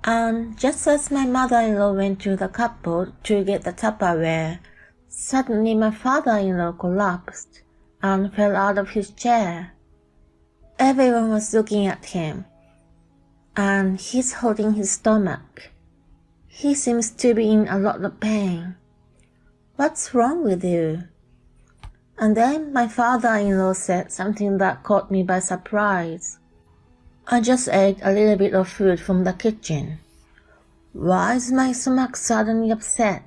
And just as my mother-in-law went to the cupboard to get the Tupperware, suddenly my father-in-law collapsed and fell out of his chair. Everyone was looking at him, and he's holding his stomach. He seems to be in a lot of pain. What's wrong with you? And then my father-in-law said something that caught me by surprise. I just ate a little bit of food from the kitchen. Why is my stomach suddenly upset?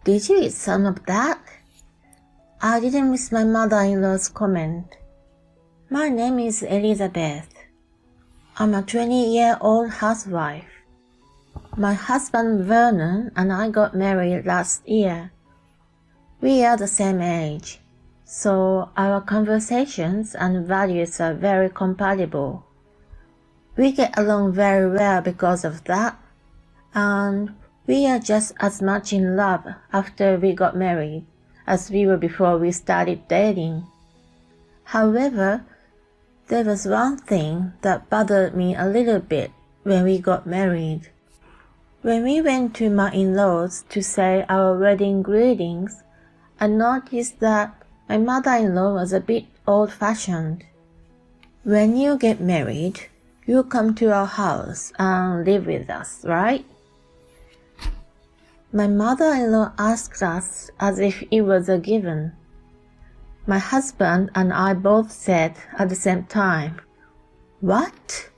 Did you eat some of that? I didn't miss my mother-in-law's comment. My name is Elizabeth. I'm a 20-year-old housewife. My husband Vernon and I got married last year. We are the same age, so our conversations and values are very compatible. We get along very well because of that, and we are just as much in love after we got married as we were before we started dating. However, there was one thing that bothered me a little bit when we got married. When we went to my in-laws to say our wedding greetings, I noticed that my mother-in-law was a bit old-fashioned. When you get married, you come to our house and live with us, right? My mother-in-law asked us as if it was a given. My husband and I both said at the same time, "What?"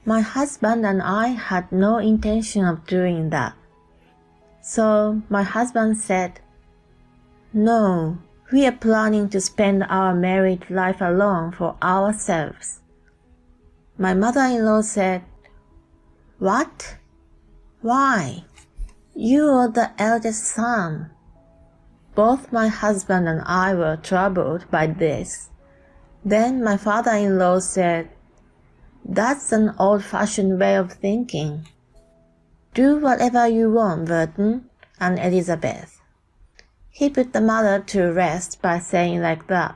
My husband and I had no intention of doing that. So my husband said, "No, we are planning to spend our married life alone for ourselves." My mother-in-law said, "What? Why? You are the eldest son." Both my husband and I were troubled by this. Then my father-in-law said, "That's an old-fashioned way of thinking. Do whatever you want, Vernon and Elizabeth." He put the mother to rest by saying like that.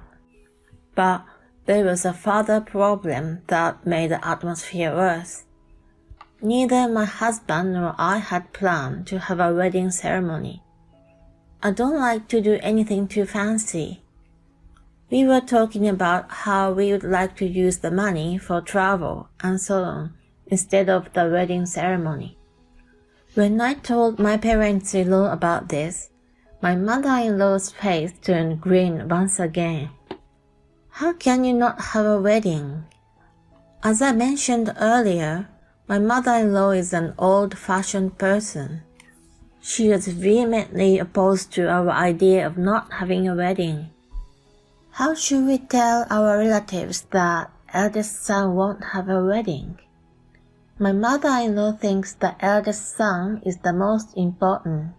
But there was a further problem that made the atmosphere worse. Neither my husband nor I had planned to have a wedding ceremony. I don't like to do anything too fancy. We were talking about how we would like to use the money for travel and so on instead of the wedding ceremony. When I told my parents-in-law about this, my mother-in-law's face turned green once again. "How can you not have a wedding?" As I mentioned earlier, my mother-in-law is an old-fashioned person. She was vehemently opposed to our idea of not having a wedding. How should we tell our relatives that eldest son won't have a wedding? My mother-in-law thinks the eldest son is the most important,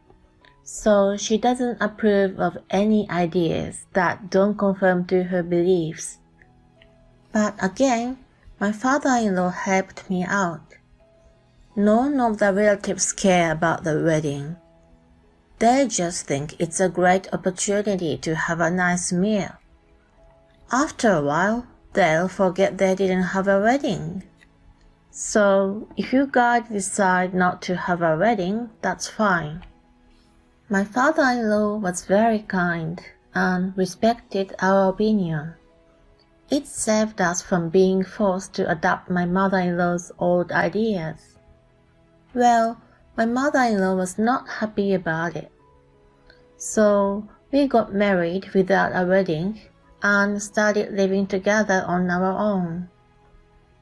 so she doesn't approve of any ideas that don't conform to her beliefs. But again, my father-in-law helped me out. None of the relatives care about the wedding. They just think it's a great opportunity to have a nice meal. After a while, they'll forget they didn't have a wedding. So if you guys decide not to have a wedding, that's fine. My father-in-law was very kind and respected our opinion. It saved us from being forced to adopt my mother-in-law's old ideas. Well, my mother-in-law was not happy about it. So we got married without a wedding and started living together on our own.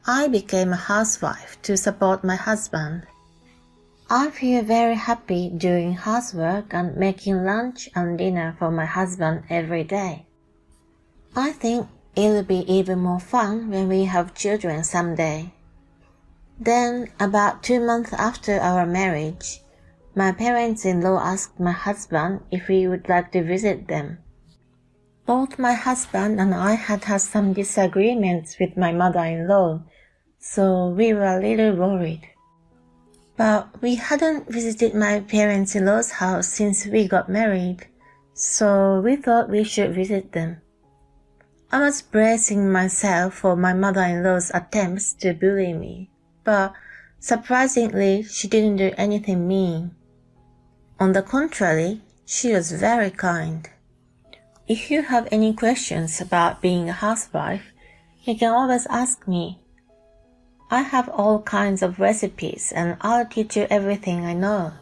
I became a housewife to support my husband. I feel very happy doing housework and making lunch and dinner for my husband every day. I think it'll be even more fun when we have children someday. Then, about 2 months after our marriage, my parents-in-law asked my husband if we would like to visit them. Both my husband and I had some disagreements with my mother-in-law, so we were a little worried. But we hadn't visited my parents-in-law's house since we got married, so we thought we should visit them. I was bracing myself for my mother-in-law's attempts to bully me, but Surprisingly, she didn't do anything mean. On the contrary, she was very kind. If you have any questions about being a housewife, you can always ask me. I have all kinds of recipes and I'll teach you everything I know.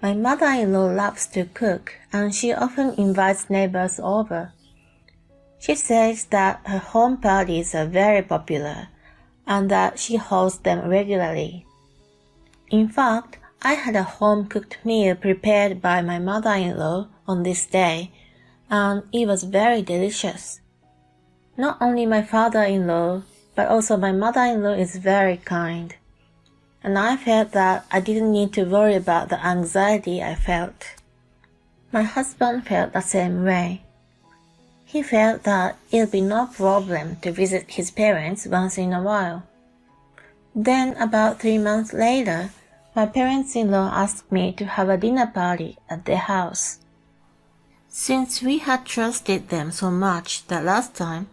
My mother-in-law loves to cook and she often invites neighbors over. She says that her home parties are very popular and that she hosts them regularly. In fact, I had a home-cooked meal prepared by my mother-in-law on this day, and it was very delicious. Not only my father-in-law, but also my mother-in-law is very kind, and I felt that I didn't need to worry about the anxiety I felt. My husband felt the same way. He felt that it would be no problem to visit his parents once in a while. Then, about 3 months later, my parents-in-law asked me to have a dinner party at their house. Since we had trusted them so much that last time,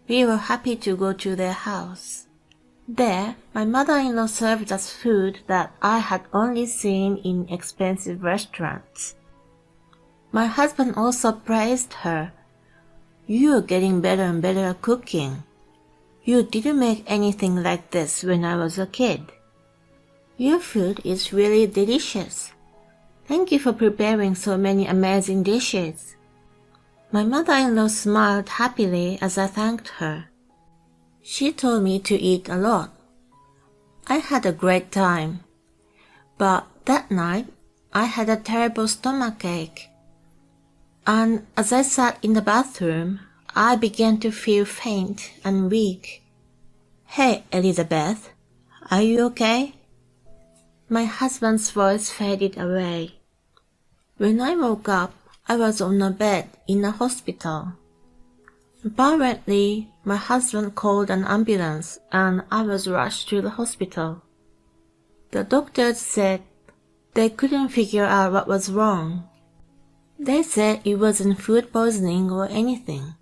we were happy to go to their house. There, my mother-in-law served us food that I had only seen in expensive restaurants. My husband also praised her. "You're getting better and better at cooking. You didn't make anything like this when I was a kid. Your food is really delicious. Thank you for preparing so many amazing dishes." My mother-in-law smiled happily as I thanked her. She told me to eat a lot. I had a great time. But that night, I had a terrible stomachache. And as I sat in the bathroom, I began to feel faint and weak. "Hey, Elizabeth, are you okay?" My husband's voice faded away. When I woke up, I was on a bed in a hospital. Apparently, my husband called an ambulance and I was rushed to the hospital. The doctors said they couldn't figure out what was wrong. They said it wasn't food poisoning or anything.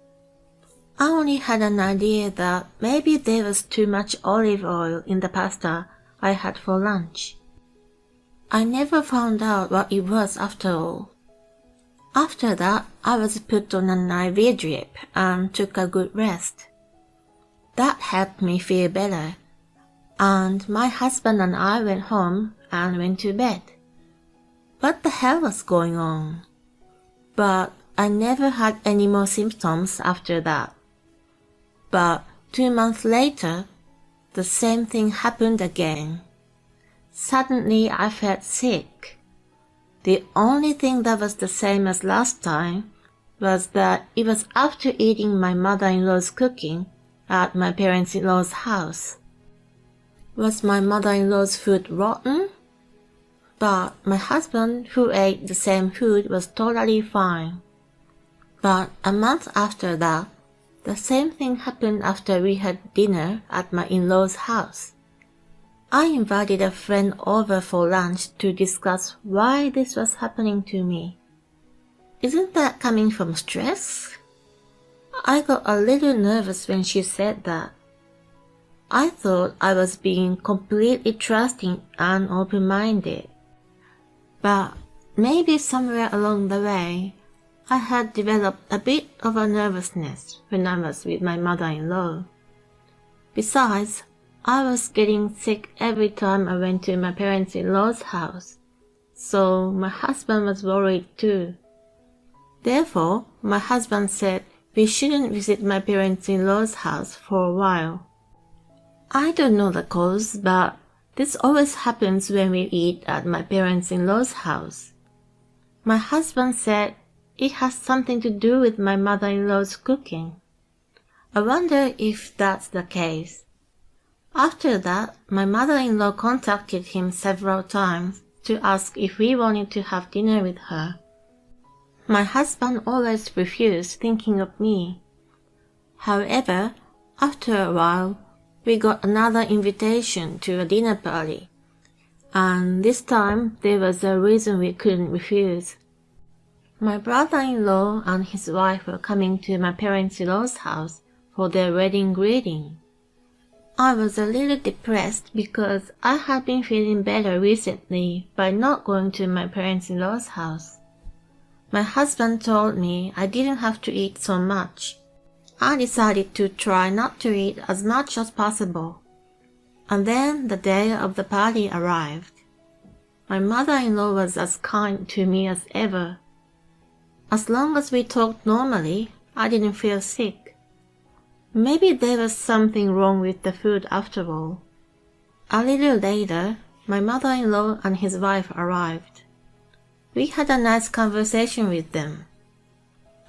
I only had an idea that maybe there was too much olive oil in the pasta I had for lunch. I never found out what it was after all. After that, I was put on an IV drip and took a good rest. That helped me feel better, and my husband and I went home and went to bed. What the hell was going on? But I never had any more symptoms after that. But 2 months later, the same thing happened again. Suddenly I felt sick. The only thing that was the same as last time was that it was after eating my mother-in-law's cooking at my parents-in-law's house. Was my mother-in-law's food rotten? But my husband, who ate the same food, was totally fine. But a month after that, the same thing happened after we had dinner at my in-law's house. I invited a friend over for lunch to discuss why this was happening to me. Isn't that coming from stress? I got a little nervous when she said that. I thought I was being completely trusting and open-minded. But maybe somewhere along the way, I had developed a bit of a nervousness when I was with my mother-in-law. Besides, I was getting sick every time I went to my parents-in-law's house, so my husband was worried too. Therefore, my husband said we shouldn't visit my parents-in-law's house for a while. I don't know the cause, but this always happens when we eat at my parents-in-law's house. My husband said it has something to do with my mother-in-law's cooking. I wonder if that's the case. After that, my mother-in-law contacted him several times to ask if we wanted to have dinner with her. My husband always refused, thinking of me. However, after a while, we got another invitation to a dinner party, and this time there was a reason we couldn't refuse. My brother-in-law and his wife were coming to my parents-in-law's house for their wedding greeting. I was a little depressed because I had been feeling better recently by not going to my parents-in-law's house. My husband told me I didn't have to eat so much. I decided to try not to eat as much as possible. And then the day of the party arrived. My mother-in-law was as kind to me as ever. As long as we talked normally, I didn't feel sick. Maybe there was something wrong with the food after all. A little later, my mother-in-law and his wife arrived. We had a nice conversation with them.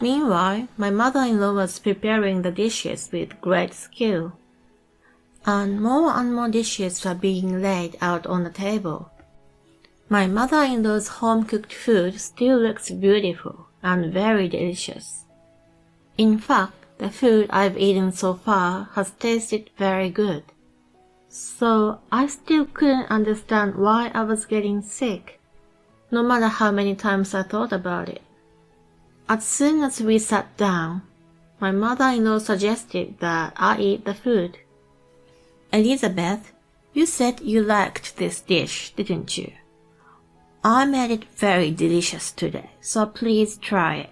Meanwhile, my mother-in-law was preparing the dishes with great skill. And more dishes were being laid out on the table. My mother-in-law's home-cooked food still looks beautiful and very delicious. In fact, the food I've eaten so far has tasted very good. So I still couldn't understand why I was getting sick, no matter how many times I thought about it. As soon as we sat down, my mother-in-law suggested that I eat the food. Elizabeth, you said you liked this dish, didn't you? I made it very delicious today, so please try it.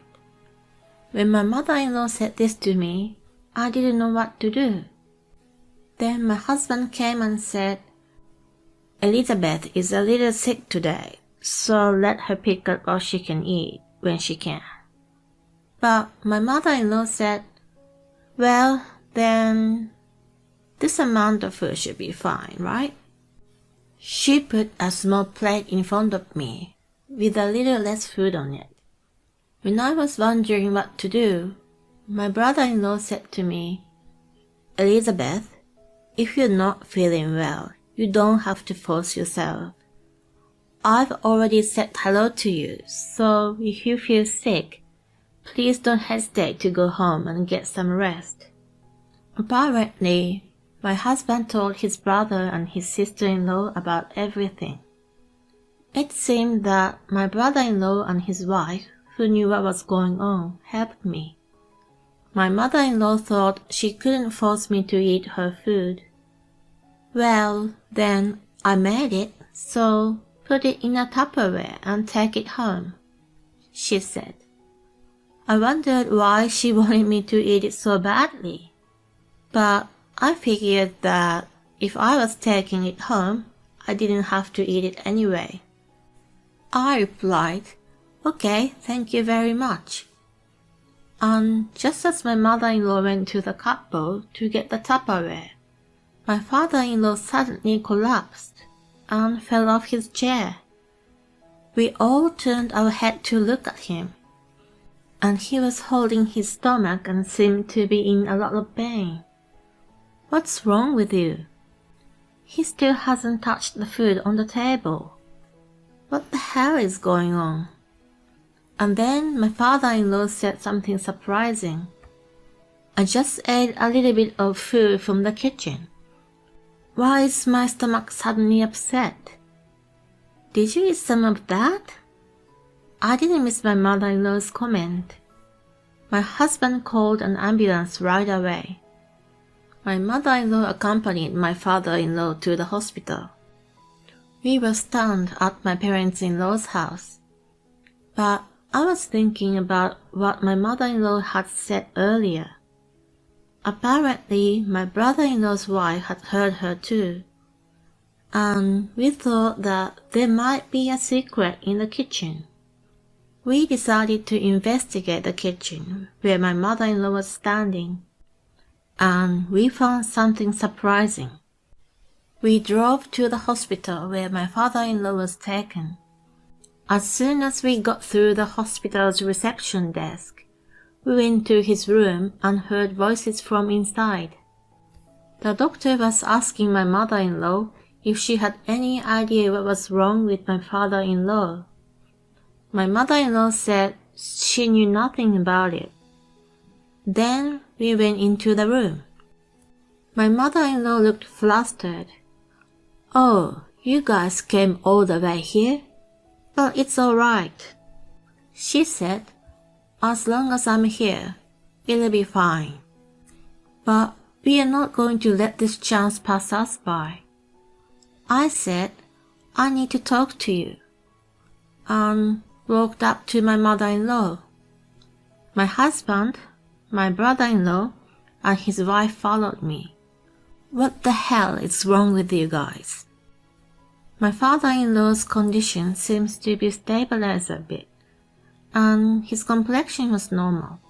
When my mother-in-law said this to me, I didn't know what to do. Then my husband came and said, Elizabeth is a little sick today, so let her pick up what she can eat when she can. But my mother-in-law said, well, then this amount of food should be fine, right? She put a small plate in front of me, with a little less food on it. When I was wondering what to do, my brother-in-law said to me, Elizabeth, if you're not feeling well, you don't have to force yourself. I've already said hello to you, so if you feel sick, please don't hesitate to go home and get some rest. Apparently, my husband told his brother and his sister-in-law about everything. It seemed that my brother-in-law and his wife, who knew what was going on, helped me. My mother-in-law thought she couldn't force me to eat her food. Well, then I made it, so put it in a Tupperware and take it home, she said. I wondered why she wanted me to eat it so badly, but I figured that if I was taking it home, I didn't have to eat it anyway. I replied, okay, thank you very much. And just as my mother-in-law went to the cupboard to get the Tupperware, my father-in-law suddenly collapsed and fell off his chair. We all turned our head to look at him, and he was holding his stomach and seemed to be in a lot of pain. What's wrong with you? He still hasn't touched the food on the table. What the hell is going on? And then my father-in-law said something surprising. I just ate a little bit of food from the kitchen. Why is my stomach suddenly upset? Did you eat some of that? I didn't miss my mother-in-law's comment. My husband called an ambulance right away. My mother-in-law accompanied my father-in-law to the hospital. We were stunned at my parents-in-law's house. But I was thinking about what my mother-in-law had said earlier. Apparently, my brother-in-law's wife had heard her too. And we thought that there might be a secret in the kitchen. We decided to investigate the kitchen where my mother-in-law was standing. And we found something surprising. We drove to the hospital where my father-in-law was taken. As soon as we got through the hospital's reception desk, we went to his room and heard voices from inside. The doctor was asking my mother-in-law if she had any idea what was wrong with my father-in-law. My mother-in-law said she knew nothing about it. Then we went into the room. My mother-in-law looked flustered. Oh, you guys came all the way here? Well, it's all right, she said. As long as I'm here, it'll be fine. But We are not going to let this chance pass us by. I said, I need to talk to you, and walked up to my mother-in-law. My husband, my brother-in-law, and his wife followed me. What the hell is wrong with you guys? My father-in-law's condition seems to be stabilized a bit, and his complexion was normal.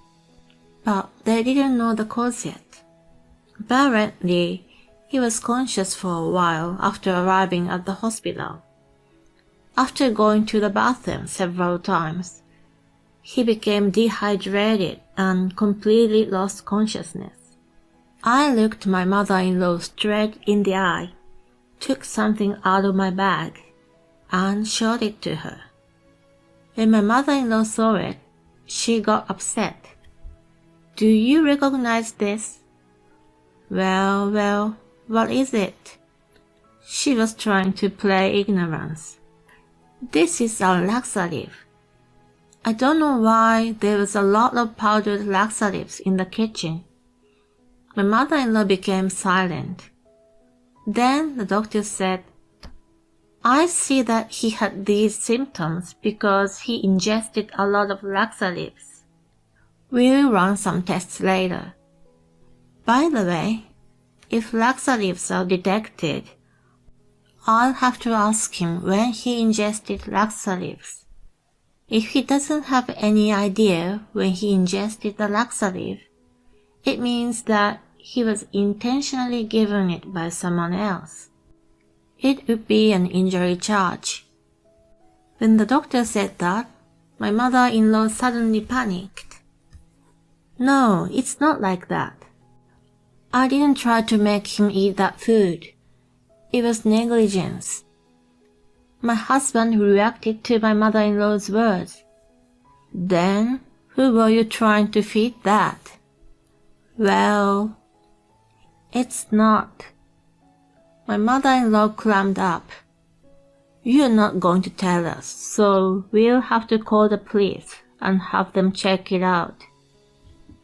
But they didn't know the cause yet. Apparently, he was conscious for a while after arriving at the hospital. After going to the bathroom several times, he became dehydrated and completely lost consciousness. I looked my mother-in-law straight in the eye, took something out of my bag, and showed it to her. When my mother-in-law saw it, she got upset. Do you recognize this? Well, what is it? She was trying to play ignorance. This is a laxative. I don't know why there was a lot of powdered laxatives in the kitchen. My mother-in-law became silent. Then the doctor said, I see that he had these symptoms because he ingested a lot of laxatives. We'll run some tests later. By the way, if laxatives are detected, I'll have to ask him when he ingested laxatives. If he doesn't have any idea when he ingested the laxative, it means that he was intentionally given it by someone else. It would be an injury charge. When the doctor said that, my mother-in-law suddenly panicked. No, it's not like that. I didn't try to make him eat that food. It was negligence. My husband reacted to my mother-in-law's words. Then, who were you trying to feed that? Well, it's not. My mother-in-law climbed up. You're not going to tell us, so we'll have to call the police and have them check it out.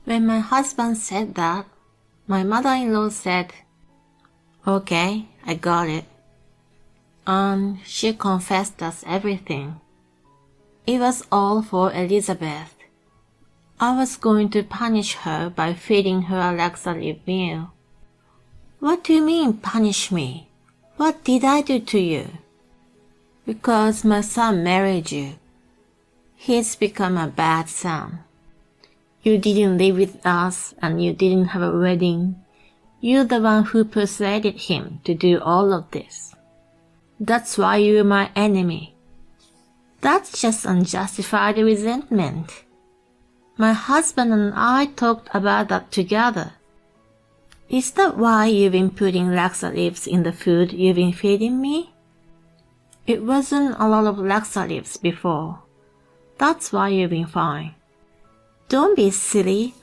When my husband said that, my mother-in-law said, Okay, I got it. And she confessed us everything. It was all for Elizabeth. I was going to punish her by feeding her a laxative meal. What do you mean, punish me? What did I do to you? Because my son married you. He's become a bad son. You didn't live with us and you didn't have a wedding. You're the one who persuaded him to do all of this. That's why you're my enemy. That's just unjustified resentment. My husband and I talked about that together. Is that why you've been putting laxatives in the food you've been feeding me? It wasn't a lot of laxatives before. That's why you've been fine. Don't be silly.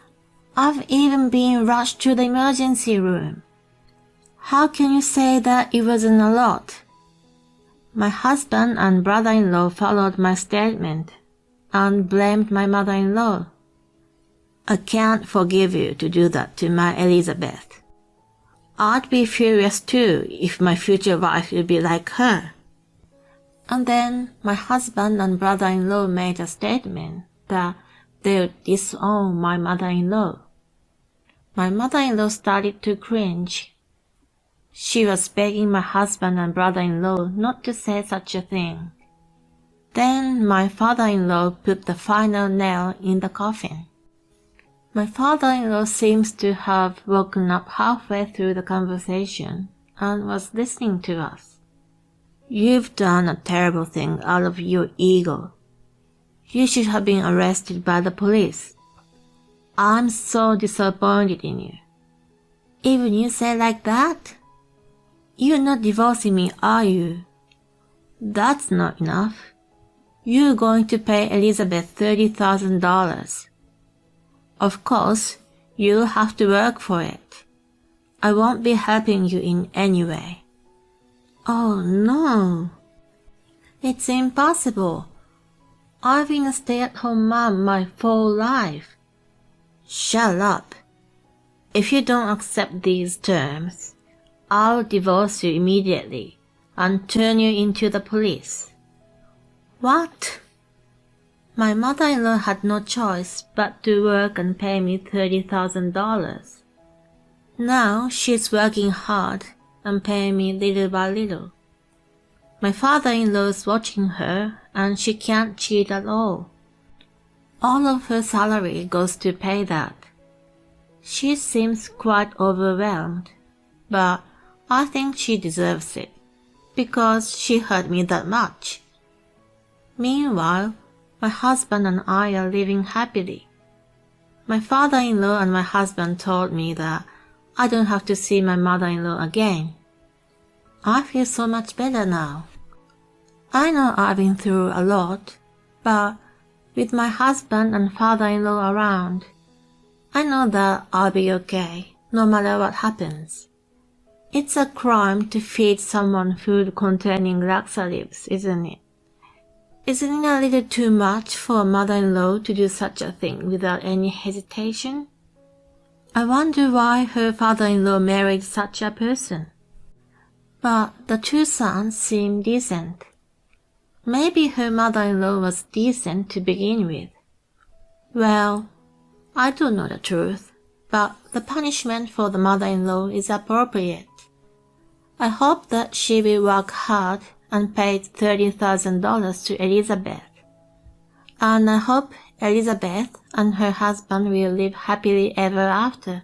I've even been rushed to the emergency room. How can you say that it wasn't a lot? My husband and brother-in-law followed my statement and blamed my mother-in-law. I can't forgive you to do that to my Elizabeth. I'd be furious too if my future wife would be like her. And then my husband and brother-in-law made a statement that they would disown my mother-in-law. My mother-in-law started to cringe. She was begging my husband and brother-in-law not to say such a thing. Then my father-in-law put the final nail in the coffin. My father-in-law seems to have woken up halfway through the conversation and was listening to us. You've done a terrible thing out of your ego. You should have been arrested by the police. I'm so disappointed in you. Even you say like that? You're not divorcing me, are you? That's not enough. You're going to pay Elizabeth $30,000. Of course, you'll have to work for it. I won't be helping you in any way. Oh no. It's impossible. I've been a stay-at-home mom my full life. Shut up. If you don't accept these terms, I'll divorce you immediately and turn you into the police. What? My mother-in-law had no choice but to work and pay me $30,000. Now she's working hard and paying me little by little. My father-in-law's watching her and she can't cheat at all. All of her salary goes to pay that. She seems quite overwhelmed, but I think she deserves it, because she hurt me that much. Meanwhile, my husband and I are living happily. My father-in-law and my husband told me that I don't have to see my mother-in-law again. I feel so much better now. I know I've been through a lot, but with my husband and father-in-law around, I know that I'll be okay, no matter what happens. It's a crime to feed someone food containing laxatives, isn't it? Isn't it a little too much for a mother-in-law to do such a thing without any hesitation? I wonder why her father-in-law married such a person. But the two sons seem decent. Maybe her mother-in-law was decent to begin with. Well, I don't know the truth, but the punishment for the mother-in-law is appropriate. I hope that she will work hard and pay $30,000 to Elizabeth. And I hope Elizabeth and her husband will live happily ever after.